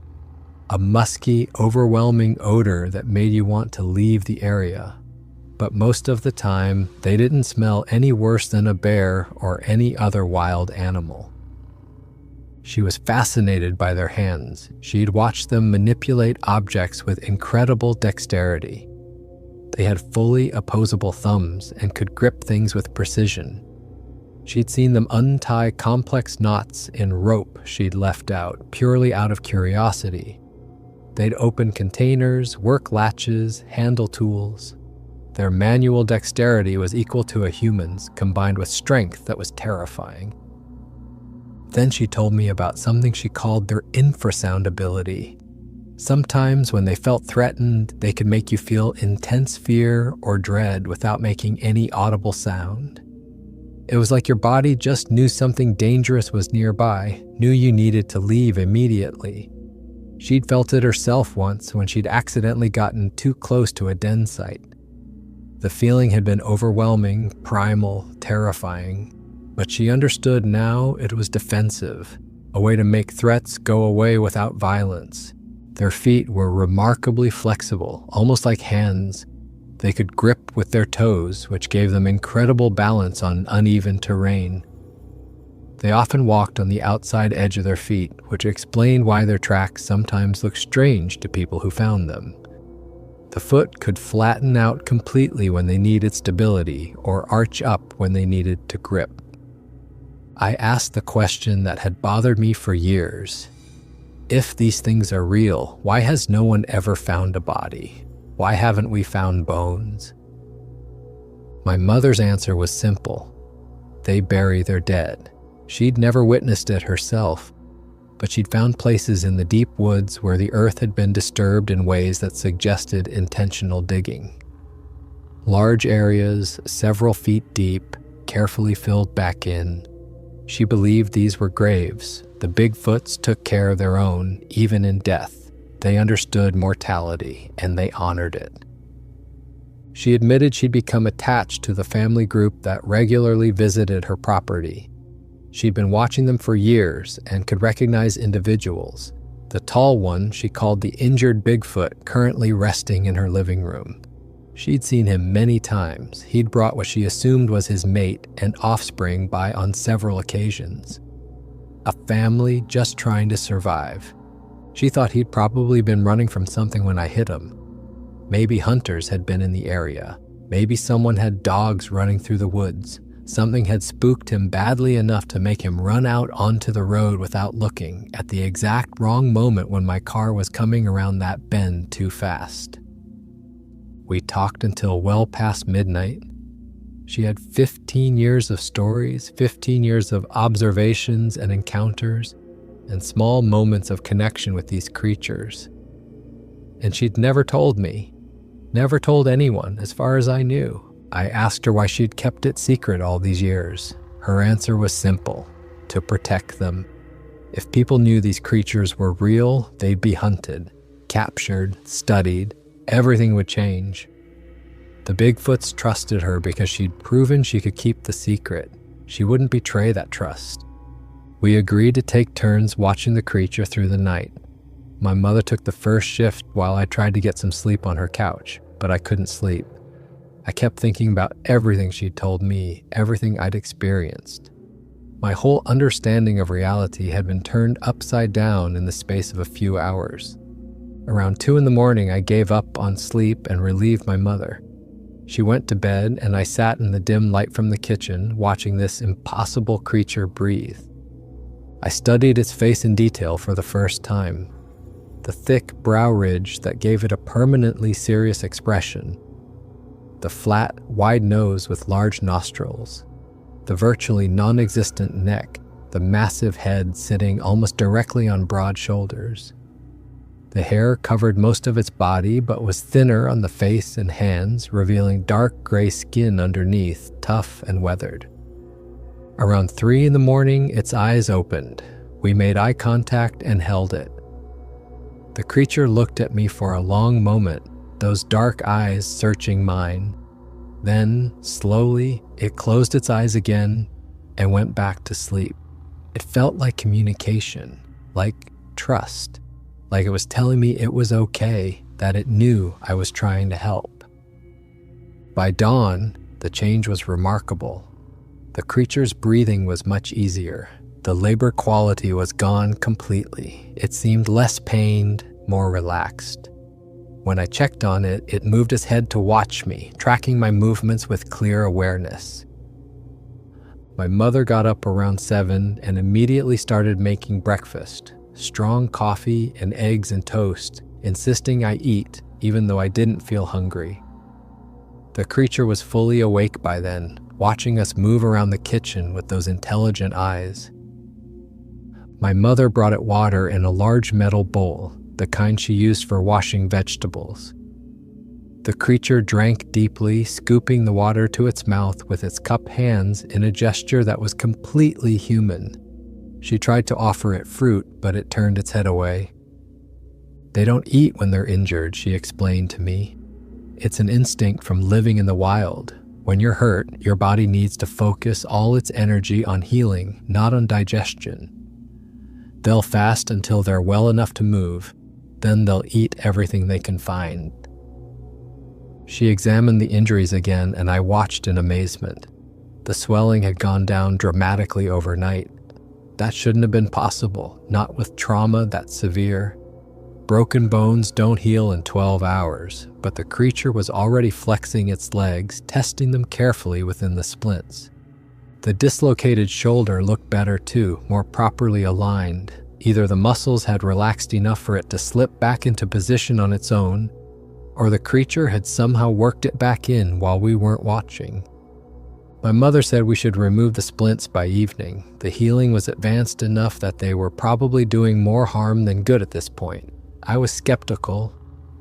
A musky, overwhelming odor that made you want to leave the area. But most of the time, they didn't smell any worse than a bear or any other wild animal. She was fascinated by their hands. She'd watched them manipulate objects with incredible dexterity. They had fully opposable thumbs and could grip things with precision. She'd seen them untie complex knots in rope she'd left out, purely out of curiosity. They'd open containers, work latches, handle tools. Their manual dexterity was equal to a human's, combined with strength that was terrifying. Then she told me about something she called their infrasound ability. Sometimes when they felt threatened, they could make you feel intense fear or dread without making any audible sound. It was like your body just knew something dangerous was nearby, knew you needed to leave immediately. She'd felt it herself once when she'd accidentally gotten too close to a den site. The feeling had been overwhelming, primal, terrifying, but she understood now it was defensive, a way to make threats go away without violence. Their feet were remarkably flexible, almost like hands. They could grip with their toes, which gave them incredible balance on uneven terrain. They often walked on the outside edge of their feet, which explained why their tracks sometimes looked strange to people who found them. The foot could flatten out completely when they needed stability, or arch up when they needed to grip. I asked the question that had bothered me for years. If these things are real, why has no one ever found a body? Why haven't we found bones? My mother's answer was simple. They bury their dead. She'd never witnessed it herself, but she'd found places in the deep woods where the earth had been disturbed in ways that suggested intentional digging. Large areas, several feet deep, carefully filled back in. She believed these were graves. The Bigfoots took care of their own, even in death. They understood mortality, and they honored it. She admitted she'd become attached to the family group that regularly visited her property. She'd been watching them for years and could recognize individuals. The tall one she called the injured Bigfoot, currently resting in her living room. She'd seen him many times. He'd brought what she assumed was his mate and offspring by on several occasions. A family just trying to survive. She thought he'd probably been running from something when I hit him. Maybe hunters had been in the area. Maybe someone had dogs running through the woods. Something had spooked him badly enough to make him run out onto the road without looking at the exact wrong moment when my car was coming around that bend too fast. We talked until well past midnight. She had 15 years of stories, 15 years of observations and encounters, and small moments of connection with these creatures. And she'd never told me, never told anyone as far as I knew. I asked her why she'd kept it secret all these years. Her answer was simple: to protect them. If people knew these creatures were real, they'd be hunted, captured, studied. Everything would change. The Bigfoots trusted her because she'd proven she could keep the secret. She wouldn't betray that trust. We agreed to take turns watching the creature through the night. My mother took the first shift while I tried to get some sleep on her couch, but I couldn't sleep. I kept thinking about everything she'd told me, everything I'd experienced. My whole understanding of reality had been turned upside down in the space of a few hours. Around 2 a.m, I gave up on sleep and relieved my mother. She went to bed, and I sat in the dim light from the kitchen, watching this impossible creature breathe. I studied its face in detail for the first time. The thick brow ridge that gave it a permanently serious expression. The flat, wide nose with large nostrils. The virtually non-existent neck, the massive head sitting almost directly on broad shoulders. The hair covered most of its body but was thinner on the face and hands, revealing dark gray skin underneath, tough and weathered. Around 3 a.m, its eyes opened. We made eye contact and held it. The creature looked at me for a long moment, those dark eyes searching mine. Then, slowly, it closed its eyes again and went back to sleep. It felt like communication, like trust, like it was telling me it was okay, that it knew I was trying to help. By dawn, the change was remarkable. The creature's breathing was much easier. The labor quality was gone completely. It seemed less pained, more relaxed. When I checked on it, it moved its head to watch me, tracking my movements with clear awareness. My mother got up around 7 and immediately started making breakfast, strong coffee and eggs and toast, insisting I eat even though I didn't feel hungry. The creature was fully awake by then, watching us move around the kitchen with those intelligent eyes. My mother brought it water in a large metal bowl, the kind she used for washing vegetables. The creature drank deeply, scooping the water to its mouth with its cupped hands in a gesture that was completely human. She tried to offer it fruit, but it turned its head away. "They don't eat when they're injured," she explained to me. "It's an instinct from living in the wild. When you're hurt, your body needs to focus all its energy on healing, not on digestion. They'll fast until they're well enough to move, then they'll eat everything they can find." She examined the injuries again, and I watched in amazement. The swelling had gone down dramatically overnight. That shouldn't have been possible, not with trauma that severe. Broken bones don't heal in 12 hours, but the creature was already flexing its legs, testing them carefully within the splints. The dislocated shoulder looked better too, more properly aligned. Either the muscles had relaxed enough for it to slip back into position on its own, or the creature had somehow worked it back in while we weren't watching. My mother said we should remove the splints by evening. The healing was advanced enough that they were probably doing more harm than good at this point. I was skeptical,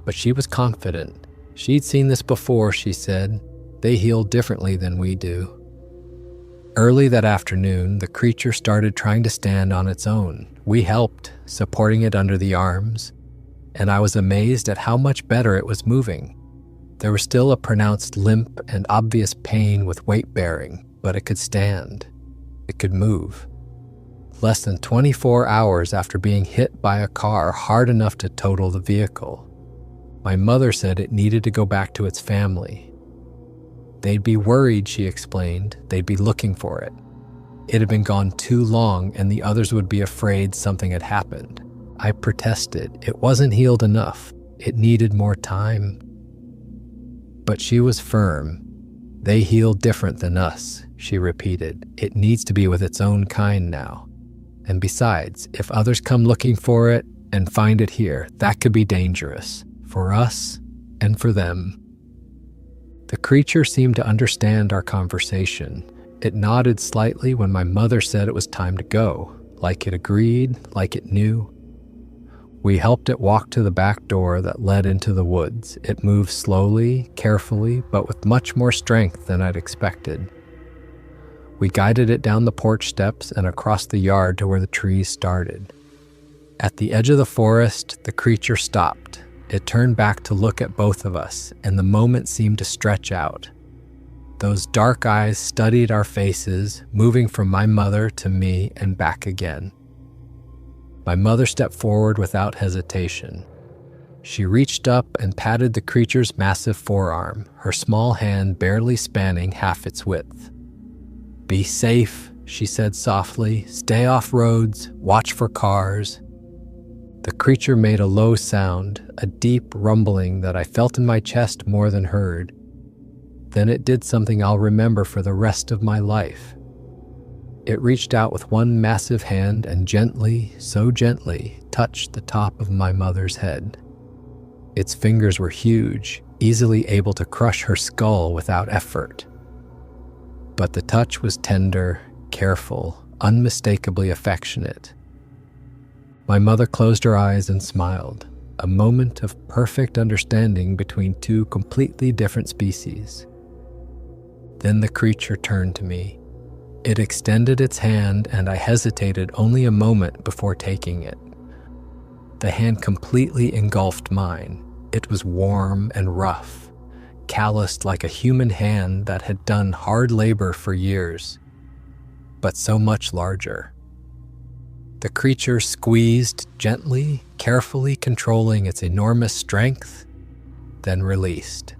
but she was confident. She'd seen this before, she said. They heal differently than we do. Early that afternoon, the creature started trying to stand on its own. We helped, supporting it under the arms, and I was amazed at how much better it was moving. There was still a pronounced limp and obvious pain with weight bearing, but it could stand. It could move. Less than 24 hours after being hit by a car hard enough to total the vehicle, my mother said it needed to go back to its family. They'd be worried, she explained. They'd be looking for it. It had been gone too long, and the others would be afraid something had happened. I protested. It wasn't healed enough. It needed more time. But she was firm. They heal different than us, she repeated. It needs to be with its own kind now. And besides, if others come looking for it and find it here, that could be dangerous. For us and for them. The creature seemed to understand our conversation. It nodded slightly when my mother said it was time to go, like it agreed, like it knew. We helped it walk to the back door that led into the woods. It moved slowly, carefully, but with much more strength than I'd expected. We guided it down the porch steps and across the yard to where the trees started. At the edge of the forest, the creature stopped. It turned back to look at both of us, and the moment seemed to stretch out. Those dark eyes studied our faces, moving from my mother to me and back again. My mother stepped forward without hesitation. She reached up and patted the creature's massive forearm, her small hand barely spanning half its width. "Be safe," she said softly. "Stay off roads, watch for cars." The creature made a low sound, a deep rumbling that I felt in my chest more than heard. Then it did something I'll remember for the rest of my life. It reached out with one massive hand and gently, so gently, touched the top of my mother's head. Its fingers were huge, easily able to crush her skull without effort. But the touch was tender, careful, unmistakably affectionate. My mother closed her eyes and smiled, a moment of perfect understanding between two completely different species. Then the creature turned to me. It extended its hand, and I hesitated only a moment before taking it. The hand completely engulfed mine. It was warm and rough, calloused like a human hand that had done hard labor for years, but so much larger. The creature squeezed gently, carefully controlling its enormous strength, then released.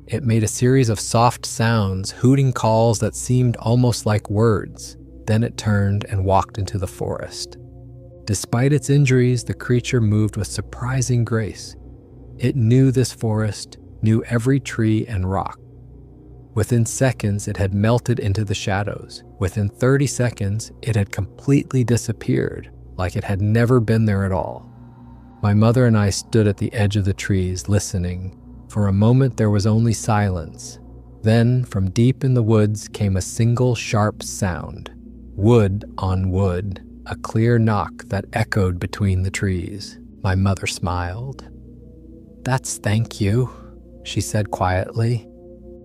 It made a series of soft sounds, hooting calls that seemed almost like words. Then it turned and walked into the forest. Despite its injuries, the creature moved with surprising grace. It knew this forest, knew every tree and rock. Within seconds, it had melted into the shadows. Within 30 seconds, it had completely disappeared, like it had never been there at all. My mother and I stood at the edge of the trees, listening. For a moment, there was only silence. Then, from deep in the woods, came a single sharp sound. Wood on wood, a clear knock that echoed between the trees. My mother smiled. "That's thank you," she said quietly.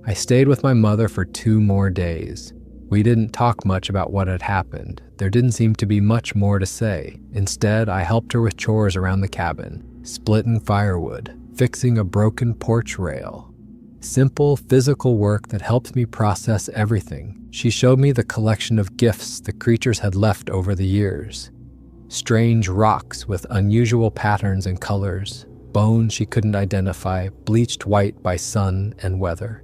I stayed with my mother for 2 more days. We didn't talk much about what had happened. There didn't seem to be much more to say. Instead, I helped her with chores around the cabin, splitting firewood, fixing a broken porch rail. Simple, physical work that helped me process everything. She showed me the collection of gifts the creatures had left over the years. Strange rocks with unusual patterns and colors, bones she couldn't identify, bleached white by sun and weather.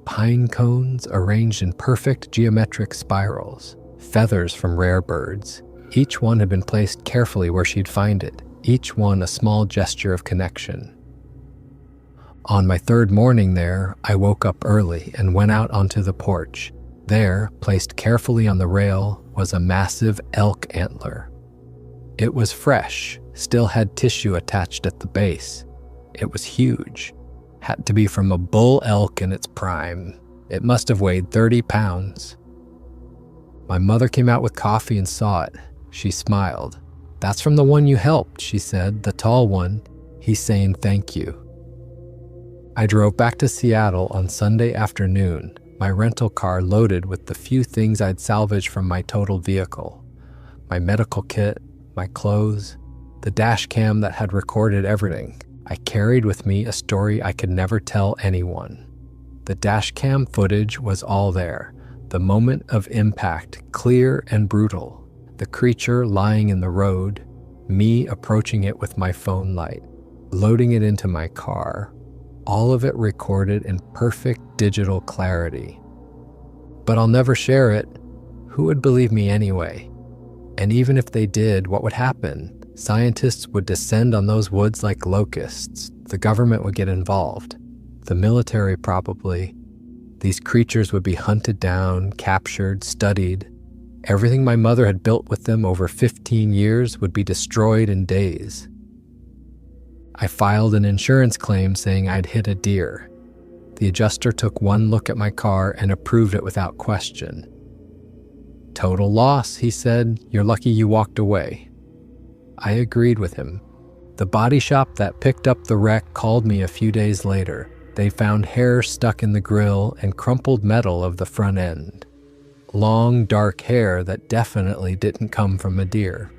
Pine cones arranged in perfect geometric spirals, feathers from rare birds. Each one had been placed carefully where she'd find it, each one a small gesture of connection. On my 3rd morning there, I woke up early and went out onto the porch. There, placed carefully on the rail, was a massive elk antler. It was fresh, still had tissue attached at the base. It was huge. Had to be from a bull elk in its prime. It must have weighed 30 pounds. My mother came out with coffee and saw it. She smiled. "That's from the one you helped," she said, "the tall one. He's saying thank you." I drove back to Seattle on Sunday afternoon, my rental car loaded with the few things I'd salvaged from my totaled vehicle. My medical kit, my clothes, the Dashcam that had recorded everything. I carried with me a story I could never tell anyone. The Dashcam footage was all there, the moment of impact, clear and brutal. The creature lying in the road, me approaching it with my phone light, loading it into my car, all of it recorded in perfect digital clarity. But I'll never share it. Who would believe me anyway? And even if they did, what would happen? Scientists would descend on those woods like locusts. The government would get involved. The military probably. These creatures would be hunted down, captured, studied. Everything my mother had built with them over 15 years would be destroyed in days. I filed an insurance claim saying I'd hit a deer. The adjuster took one look at my car and approved it without question. "Total loss," he said. "You're lucky you walked away." I agreed with him. The body shop that picked up the wreck called me a few days later. They found hair stuck in the grill and crumpled metal of the front end. Long, dark hair that definitely didn't come from a deer.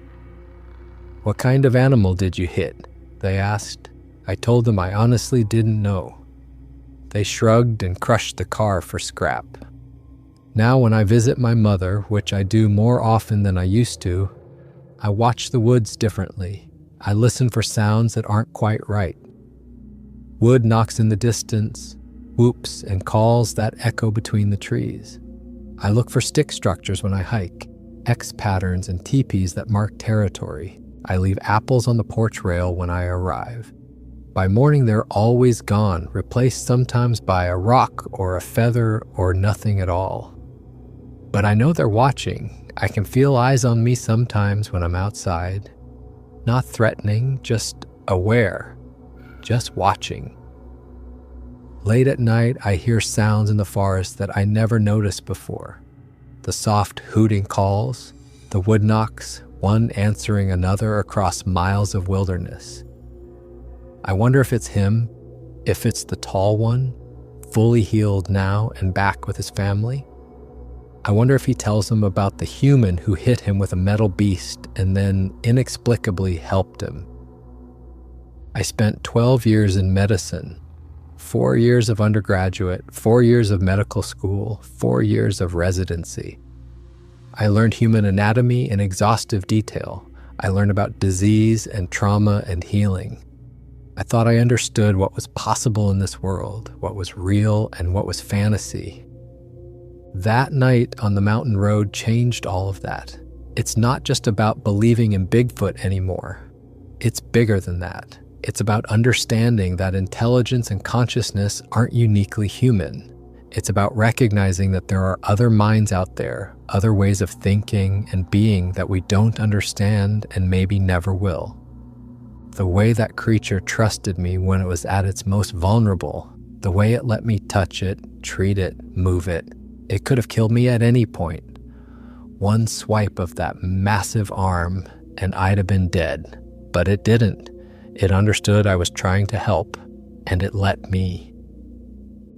"What kind of animal did you hit?" they asked. I told them I honestly didn't know. They shrugged and crushed the car for scrap. Now when I visit my mother, which I do more often than I used to, I watch the woods differently. I listen for sounds that aren't quite right. Wood knocks in the distance, whoops and calls that echo between the trees. I look for stick structures when I hike, X patterns and teepees that mark territory. I leave apples on the porch rail when I arrive. By morning, they're always gone, replaced sometimes by a rock or a feather or nothing at all. But I know they're watching. I can feel eyes on me sometimes when I'm outside. Not threatening, just aware, just watching. Late at night, I hear sounds in the forest that I never noticed before. The soft hooting calls, the wood knocks, one answering another across miles of wilderness. I wonder if it's him, if it's the tall one, fully healed now and back with his family. I wonder if he tells them about the human who hit him with a metal beast and then inexplicably helped him. I spent 12 years in medicine, 4 years of undergraduate, 4 years of medical school, 4 years of residency. I learned human anatomy in exhaustive detail. I learned about disease and trauma and healing. I thought I understood what was possible in this world, what was real and what was fantasy. That night on the mountain road changed all of that. It's not just about believing in Bigfoot anymore. It's bigger than that. It's about understanding that intelligence and consciousness aren't uniquely human. It's about recognizing that there are other minds out there, other ways of thinking and being that we don't understand and maybe never will. The way that creature trusted me when it was at its most vulnerable, the way it let me touch it, treat it, move it, it could have killed me at any point. One swipe of that massive arm and I'd have been dead, but it didn't. It understood I was trying to help, and it let me.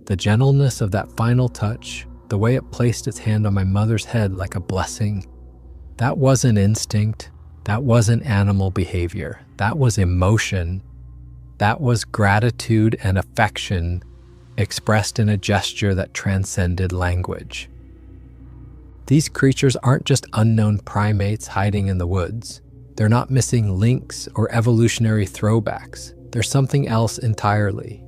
The gentleness of that final touch, the way it placed its hand on my mother's head like a blessing, that wasn't instinct, that wasn't animal behavior, that was emotion, that was gratitude and affection expressed in a gesture that transcended language. These creatures aren't just unknown primates hiding in the woods. They're not missing links or evolutionary throwbacks. They're something else entirely.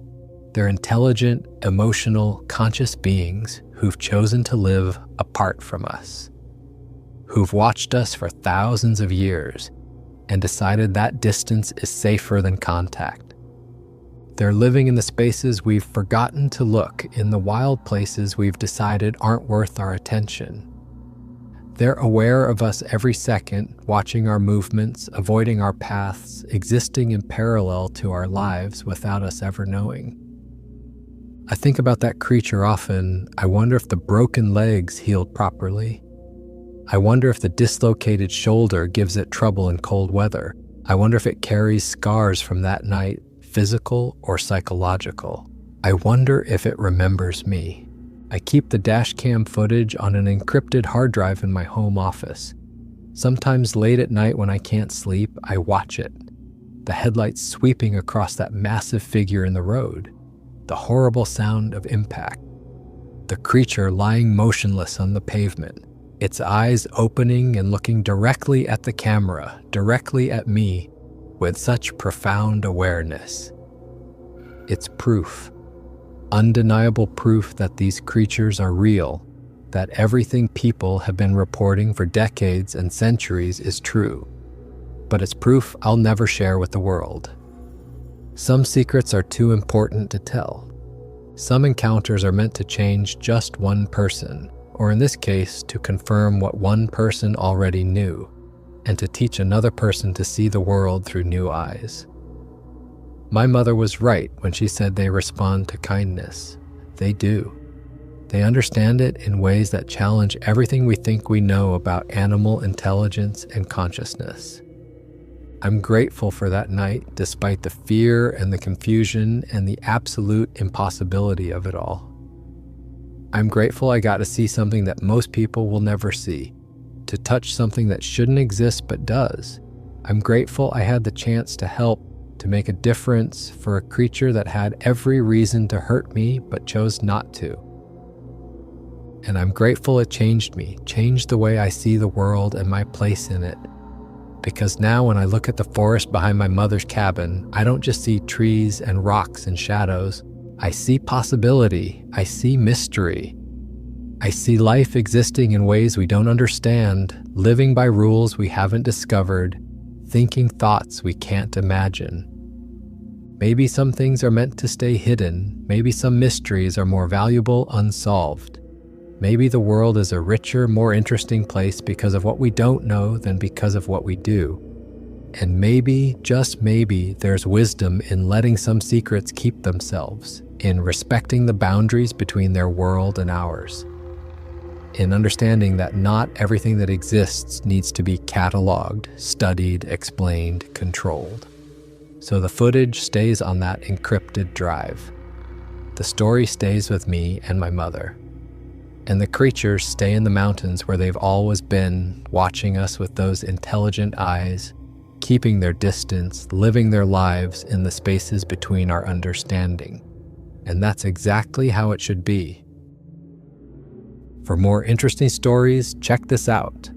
They're intelligent, emotional, conscious beings who've chosen to live apart from us, who've watched us for thousands of years and decided that distance is safer than contact. They're living in the spaces we've forgotten to look, in the wild places we've decided aren't worth our attention. They're aware of us every second, watching our movements, avoiding our paths, existing in parallel to our lives without us ever knowing. I think about that creature often. I wonder if the broken legs healed properly. I wonder if the dislocated shoulder gives it trouble in cold weather. I wonder if it carries scars from that night, physical or psychological. I wonder if it remembers me. I keep the Dashcam footage on an encrypted hard drive in my home office. Sometimes late at night when I can't sleep, I watch it. The headlights sweeping across that massive figure in the road. The horrible sound of impact. The creature lying motionless on the pavement. Its eyes opening and looking directly at the camera, directly at me, with such profound awareness. It's proof. Undeniable proof that these creatures are real, that everything people have been reporting for decades and centuries is true. But it's proof I'll never share with the world. Some secrets are too important to tell. Some encounters are meant to change just one person, or in this case, to confirm what one person already knew, and to teach another person to see the world through new eyes. My mother was right when she said they respond to kindness. They do. They understand it in ways that challenge everything we think we know about animal intelligence and consciousness. I'm grateful for that night, despite the fear and the confusion and the absolute impossibility of it all. I'm grateful I got to see something that most people will never see, to touch something that shouldn't exist but does. I'm grateful I had the chance to help, to make a difference for a creature that had every reason to hurt me but chose not to. And I'm grateful it changed me, changed the way I see the world and my place in it. Because now when I look at the forest behind my mother's cabin, I don't just see trees and rocks and shadows. I see possibility. I see mystery. I see life existing in ways we don't understand, living by rules we haven't discovered, thinking thoughts we can't imagine. Maybe some things are meant to stay hidden. Maybe some mysteries are more valuable unsolved. Maybe the world is a richer, more interesting place because of what we don't know than because of what we do. And maybe, just maybe, there's wisdom in letting some secrets keep themselves, in respecting the boundaries between their world and ours, in understanding that not everything that exists needs to be cataloged, studied, explained, controlled. So the footage stays on that encrypted drive. The story stays with me and my mother. And the creatures stay in the mountains where they've always been, watching us with those intelligent eyes, keeping their distance, living their lives in the spaces between our understanding. And that's exactly how it should be. For more interesting stories, check this out.